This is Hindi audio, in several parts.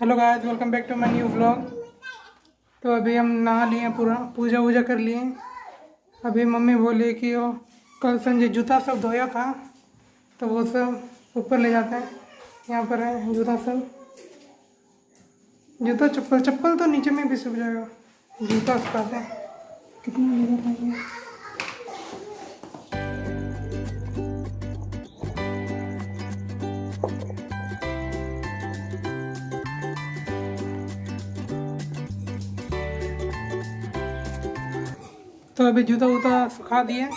Hello guys, welcome back to my new vlog. तो अभी हम नहा लिए हैं, पूरा पूजा वूजा कर लिए हैं। अभी मम्मी बोली कि वो कल संजय जूता सब धोया था तो वो सब ऊपर ले जाते हैं। यहाँ पर है जूता सब, जूता चप्पल चप्पल तो नीचे में भी सूख जाएगा, जूता सुखाते हैं। कितनी जगह पाएंगे। तो अभी जूता वूता सुखा दिए।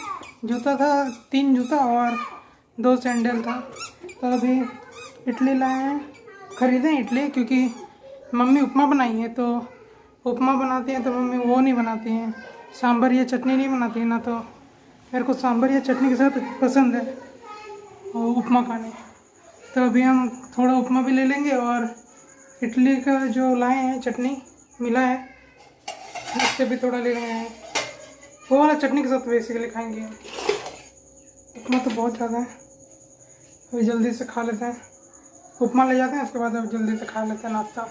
जूता था 3 जूता और 2 सैंडल था। तो अभी इडली लाए हैं, खरीदे इडली, क्योंकि मम्मी उपमा बनाई है। तो उपमा बनाती हैं तो मम्मी वो नहीं बनाती हैं, सांभर या चटनी नहीं बनाती है ना। तो मेरे को सांभर या चटनी के साथ पसंद है और उपमा खाने। तो अभी हम थोड़ा उपमा भी ले लेंगे और इडली का जो लाए हैं चटनी मिला है उससे भी थोड़ा ले लेंगे। वो वाला चटनी के साथ बेसिकली खाएंगे। उपमा तो बहुत ज़्यादा है, अभी जल्दी से खा लेते हैं। उपमा ले जाते हैं, उसके बाद अब जल्दी से खा लेते हैं नाश्ता।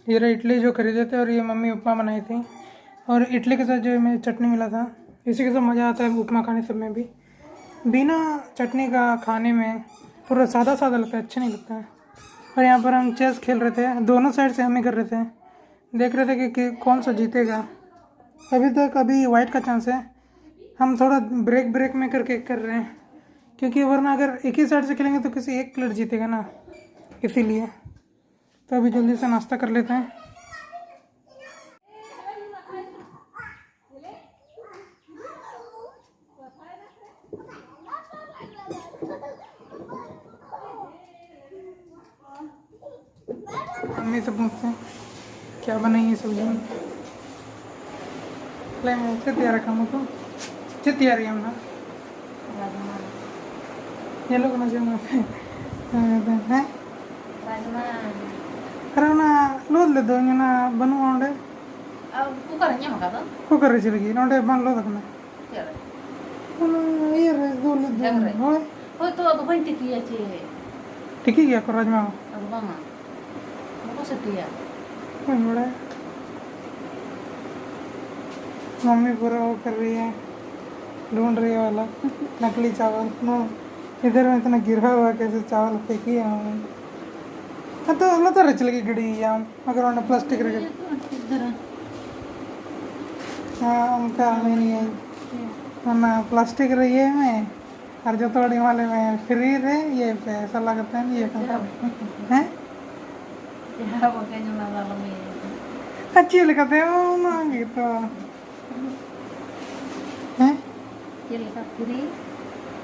ये रहा इडली जो खरीदे थे और ये मम्मी उपमा बनाई थी। और इडली के साथ जो मैं चटनी मिला था, इसी के साथ मज़ा आता है उपमा खाने सब में भी। बिना चटनी का खाने में पूरा सादा सादा लगता है, अच्छा नहीं लगता है। और यहाँ पर हम चेस खेल रहे थे, दोनों साइड से हम ही कर रहे थे, देख रहे थे कि कौन सा जीतेगा। अभी तक अभी वाइट का चांस है। हम थोड़ा ब्रेक ब्रेक में करके कर रहे हैं, क्योंकि वरना अगर एक ही साइड से खेलेंगे तो किसी एक प्लेयर जीतेगा ना, इसीलिए। तो अभी जल्दी से नाश्ता कर लेते हैं। मम्मी से पूछते हैं क्या बनाई है सब्जी में। तैयार खाऊँ तो तैयार है ना, ये लोग ना जो हैं karena lo le do na banu onde kuकर रे चल गई नोंडे बन लो तक ना ये रे दो ले दो होय होय तो अब बन टिकी আছে ठीक है क्या कर राजमा अब बामा मको सटिया कोई बड़ा मम्मी पूरा वो कर रही है, ढूंढ रही है वाला नकली चावल। नो इधर में इतना गिरा हुआ कैसे चावल फेंकी है मम्मी। हाँ तो अगला तो रचल की गड़ी याम अगर उन्होंने प्लास्टिक रख हाँ उनका हमें नहीं है ना प्लास्टिक रही है मैं और जो थोड़ी वाले में फ्री रे ये पैसा लगता है ये हैं अच्छी लगते हैं वो मांगी तो हैं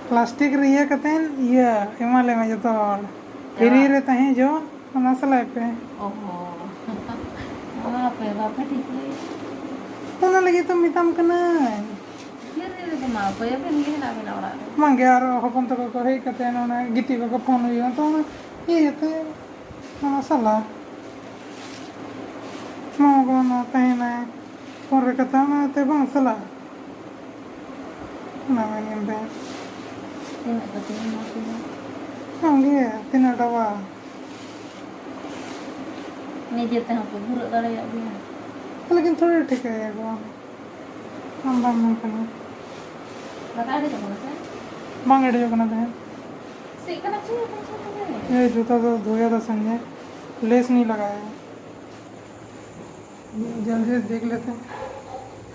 प्लास्टिक रही है कहते हैं ये हिमालय में जो तो फ्री रहते हैं जो नस्ल है पे उन्हें लगी तो मितम कना मांगे यार हपन तो को है कहते हैं ना गिट्टी को फोन हुई तो ये तो मसाला मामा को ना कहीं ना फोन रखता ना ते मसाला ना मैंने बे मांगे तीन डब्बा नहीं देते हैं तो बुरा दड़े अभी लेकिन थोड़े ठीक है वो हम बांग नहीं करना बता दे तो बोलते बांग एडे जो करना है। सीखना चाहिए ये जूता तो धोया था संजय, लेस नहीं लगाया है। जल्दी से देख लेते हैं।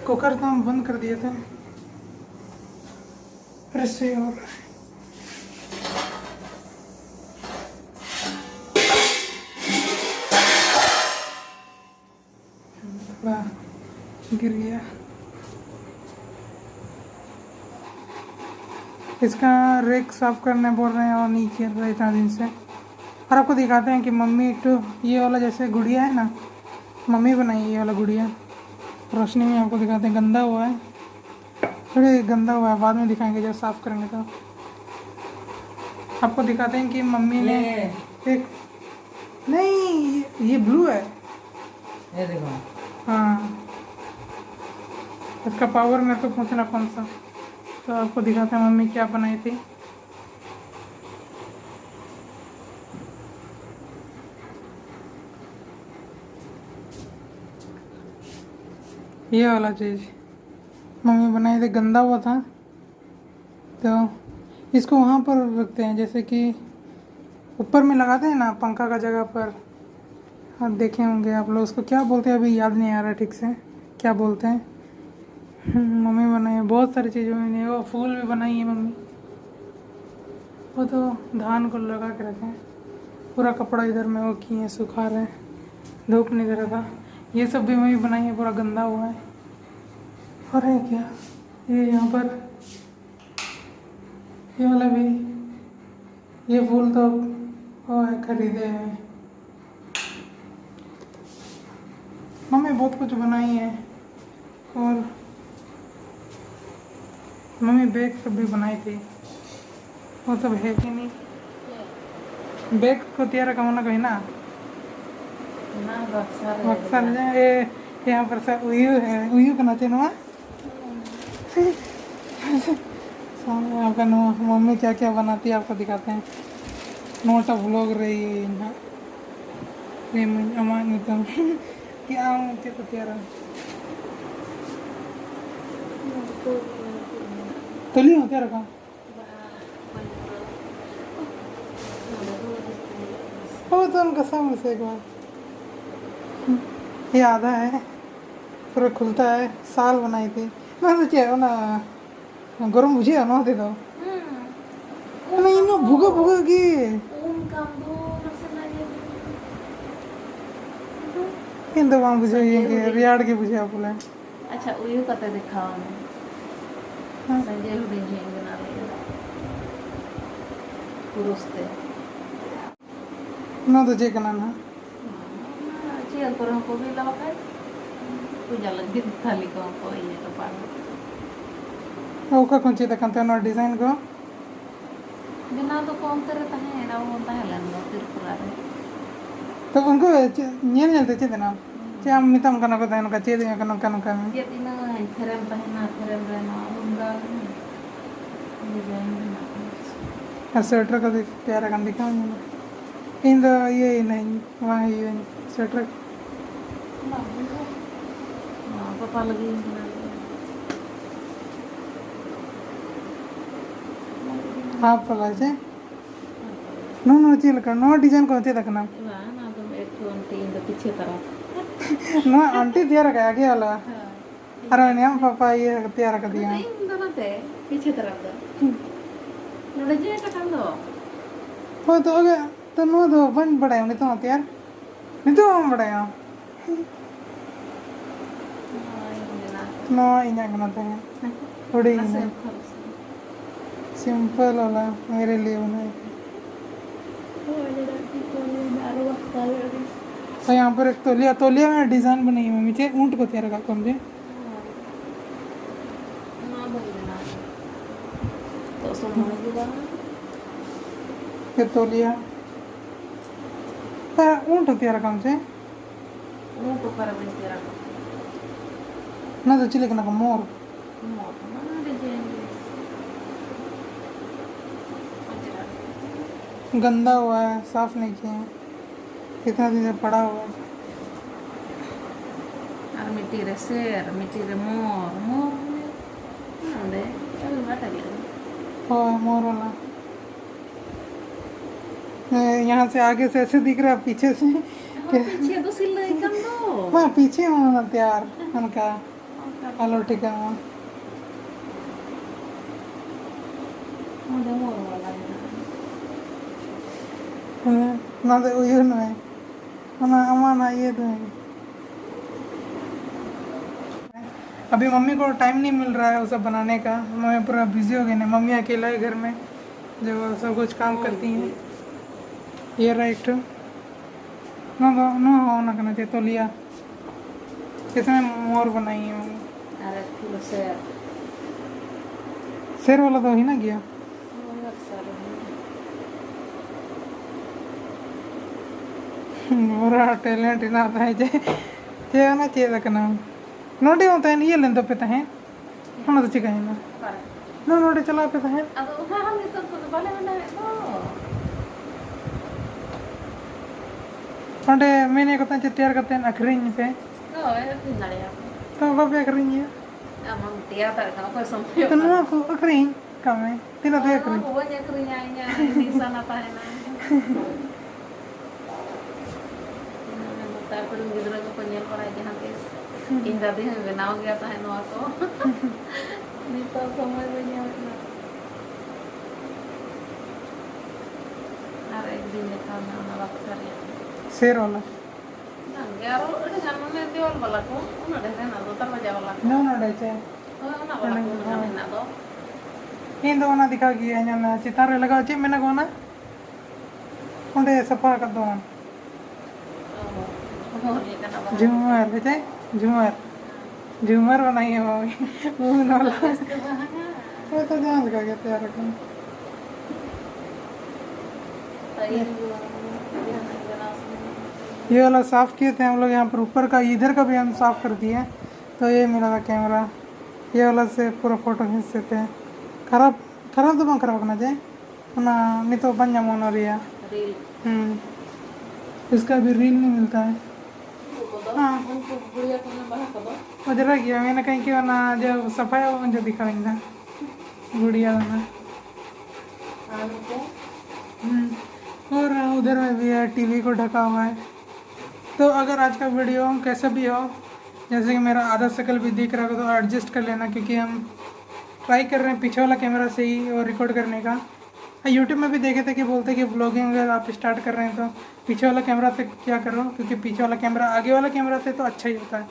कुकर तो हम बंद कर दिए थे, फिर से और गिर गया। इसका रेक साफ करने बोल रहे हैं और नहीं किया रहे इतना दिन से। और आपको दिखाते हैं कि मम्मी तो ये वाला जैसे गुड़िया है ना, मम्मी बनाई ये वाला गुड़िया। रोशनी में आपको दिखाते हैं, गंदा हुआ है, थोड़ी गंदा हुआ है, बाद में दिखाएंगे जब साफ करेंगे तो। आपको दिखाते हैं कि मम्मी ने एक नहीं ये ब्लू है, ये देखो हाँ इसका पावर मेरे को पूछना कौन सा। तो आपको दिखाते हैं मम्मी क्या बनाई थी। ये वाला चीज़ मम्मी बनाई थी, गंदा हुआ था तो इसको वहाँ पर रखते हैं, जैसे कि ऊपर में लगाते हैं ना पंखा का जगह पर। आप देखे होंगे आप लोग, उसको क्या बोलते हैं अभी याद नहीं आ रहा ठीक से क्या बोलते हैं। मम्मी बनाई है बहुत सारी चीज़ें, मैंने वो फूल भी बनाई है मम्मी। वो तो धान को लगा के रखे हैं, पूरा कपड़ा इधर में वो किए हैं, सुखा रहे हैं, धूप नहीं दे रहा था। ये सब भी मम्मी बनाई है, पूरा गंदा हुआ है। और है क्या ये यहाँ पर, ये वाला भी, ये फूल तो वो है खरीदे हैं। मम्मी बहुत कुछ बनाई है। और मम्मी बैग सब भी बनाई थी, वो सब है कि नहीं। बैग को तैयार कमाना कहीं ना ना बक्सा बक्सर जाए। यहाँ पर सब उयू है, उयू का नाचे नुआ सामने आपका नुआ। मम्मी क्या क्या बनाती है आपको दिखाते हैं। नोटा व्लॉग रही है यहाँ अमान तुम क्या मुझे तो तैयार तली हो क्या रखा वो तो उनका सामने से एक बार ये आधा है, पूरा खुलता है। साल बनाई थी मैं सोचे ना गरम बुझे ना दे दो नहीं ना भूगा भूगा की इन तो वहाँ बुझे ये रियाड़ के बुझे आप बोले। अच्छा उयू कते दिखाओ मैं हाँ। संजय हुडी जेंगे ना ले पुरुषते ना तो चेक ना ना चियर पर हमको भी लगा है पूजा लगी थाली को ये तो पार वो का कौन सी तक ना डिजाइन को बिना तो कौन तेरे तहे ना वो तहे लंदो त्रिपुरा रे तो उनको ᱧᱮᱞ ᱧᱮᱞ ᱛᱮ ᱪᱮᱫ ᱮᱱᱟ ᱪᱮ ᱟᱢ ᱢᱮᱛᱟᱢ ᱠᱟᱱᱟ ᱠᱚ ᱛᱟᱦᱮᱱ ᱠᱟ ᱪᱮᱫ ᱤᱧ ᱠᱟᱱᱟ ᱱᱚᱝᱠᱟ ᱱᱚᱝᱠᱟ ये दिन है फेरम तहे ना फेरम रे ना उंगा डिजाइन ना और स्वेटर का देख प्यारा kan दिखाऊंगा इन द ये नहीं वहाँ ये स्वेटर ना पापा लगी हाफ पला छे नो नो चेल का नो डिजाइन को चेद कना ना तो एक तो आंटी इन पीछे तरफ नो आंटी तैयार का आगे वाला अरे नेम पापा ये तैयार कर दिया इन दोनों ते पीछे तरफ दो नोड़े जे टकन दो हो तो अगे तो नो दो बन बड़ा है नहीं तो तैयार नहीं तो हम बड़ा है नो इन्हें करना था थोड़ी इन्हें सिंपल वाला मेरे लिए बनाए तो यहाँ पर एक तौलिया में डिजाइन बनाई है मम्मी चे ऊँट को तैयार कर मुझे तो सुनो ये तौलिया ऊँट तैयार कर मुझे वो तो पर भी तेरा ना तो चिले का मोर गंदा हुआ है, साफ नहीं किया है, कितना दिन से पड़ा हुआ है। और मिट्टी रे शेर मिट्टी रे मोर मोर अंदे अभी मत ले हाँ मोर वाला यहाँ से आगे से ऐसे दिख रहा है, पीछे से पीछे तो सिल नहीं कम दो हाँ पीछे होना तैयार उनका हेलो ठीक है मुझे मोर वाला ना तो ये ना है ना अमाना ये तो है। अभी मम्मी को टाइम नहीं मिल रहा है वो सब बनाने का, मम्मी पूरा बिजी हो गई ना, मम्मी अकेला है घर में जो सब कुछ काम करती हैं। ये राइट नो नो ना करना चाहिए तो लिया इसमें मोर बनाई है मम्मी। अरे फूल शेर शेर वाला तो ही ना गया पूरा टैलेंट ना आता है जे ना चाहिए करना नोटे होता है ये लेन तो पे है हम तो चिका है ना नो नोटे चला पे है अब हां हम तो वाले बना है तो नोटे मैंने कहता है तैयार करते हैं अखरीन पे तो है फिर लड़े तो apa apa kering ya? Emang teater kan apa sampai Itu nu aku kering, kami. Tidak tuh kering. Aku banyak keringnya di sana tahan. Tapi gitu lagi penyel para aja hampir. Indah deh benaw gaya tahan aku. Ini tuh semua banyak. Ada yang di nekal nama laksarnya. Share वाला. Nanggaro dengan mana dia balaku, udah deh kan atau terbaca balaku. No no ada cah. Oh, nak balaku dengan mana tuh? Ini tuh mana दिखा गया है ना सितारे लगा चे मैंने कहा ना उन्हें सफा कर दो Oh, ini kan apa? झूमर बेटे झूमर झूमर बनाई है मम्मी वो वाला वो तो जान लगा गया तैयार रखना ये वाला साफ़ किए थे हम लोग यहाँ पर ऊपर का इधर का भी हम साफ़ कर दिए तो ये मिला था कैमरा ये वाला से पूरा फोटो खींच सकते हैं खराब खराब तो बंद खराब करना चाहिए ना नहीं तो बन जाम होना रही है इसका भी रील नहीं मिलता है हाँ उधर गया मैंने कहीं कि ना जो सफाई वो मुझे दिखाएंगे ना गुड़िया ना और उधर में भी है टीवी को ढका हुआ है तो अगर आज का वीडियो कैसा भी हो जैसे कि मेरा आधा शक्ल भी दिख रहा हो तो एडजस्ट कर लेना क्योंकि हम ट्राई कर रहे हैं पीछे वाला कैमरा से ही और रिकॉर्ड करने का यूट्यूब में भी देखे थे कि बोलते हैं कि व्लॉगिंग अगर आप स्टार्ट कर रहे हैं तो पीछे वाला कैमरा से क्या करो क्योंकि पीछे वाला कैमरा आगे वाला कैमरा से तो अच्छा ही होता है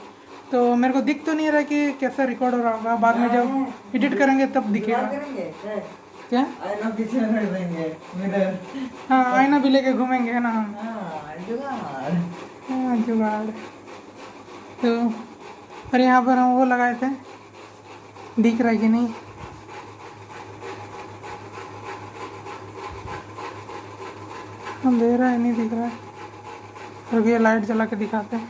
तो मेरे को दिख तो नहीं रहा कि कैसा रिकॉर्ड हो रहा होगा बाद में जब एडिट करेंगे तब दिखेगा क्या हाँ आईना भी लेके घूमेंगे है ना हम हाँ जुगाड़ तो और यहाँ पर हम वो लगाए थे दिख रहा है कि नहीं अंधेरा है नहीं दिख रहा है और ये लाइट जला के दिखाते हैं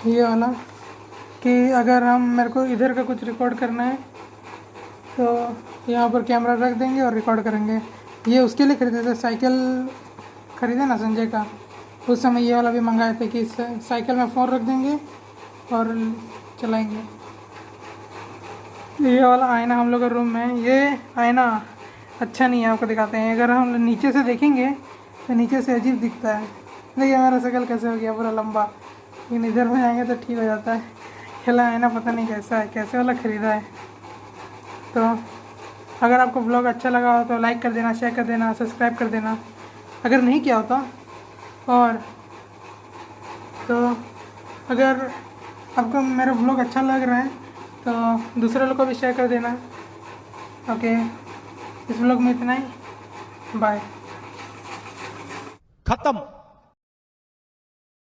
ये वाला कि अगर हम मेरे को इधर का कुछ रिकॉर्ड करना है तो यहाँ पर कैमरा रख देंगे और रिकॉर्ड करेंगे ये उसके लिए खरीदे थे साइकिल खरीदे ना संजय का उस समय ये वाला भी मंगाए थे कि साइकिल में फ़ोन रख देंगे और चलाएंगे ये वाला आईना हम लोग के रूम में ये आईना अच्छा नहीं है आपको दिखाते हैं अगर हम नीचे से देखेंगे तो नीचे से अजीब दिखता है देखिए हमारा शक्ल कैसे हो गया पूरा लंबा लेकिन इधर में आएंगे तो ठीक हो जाता है खेला आईना पता नहीं कैसा है कैसे वाला ख़रीदा है तो अगर आपको व्लॉग अच्छा लगा हो तो लाइक कर देना शेयर कर देना सब्सक्राइब कर देना अगर नहीं किया होता और तो अगर आपको मेरा व्लॉग अच्छा लग रहा है तो दूसरे लोग को भी शेयर कर देना ओके इस व्लॉग में इतना ही बाय खत्म।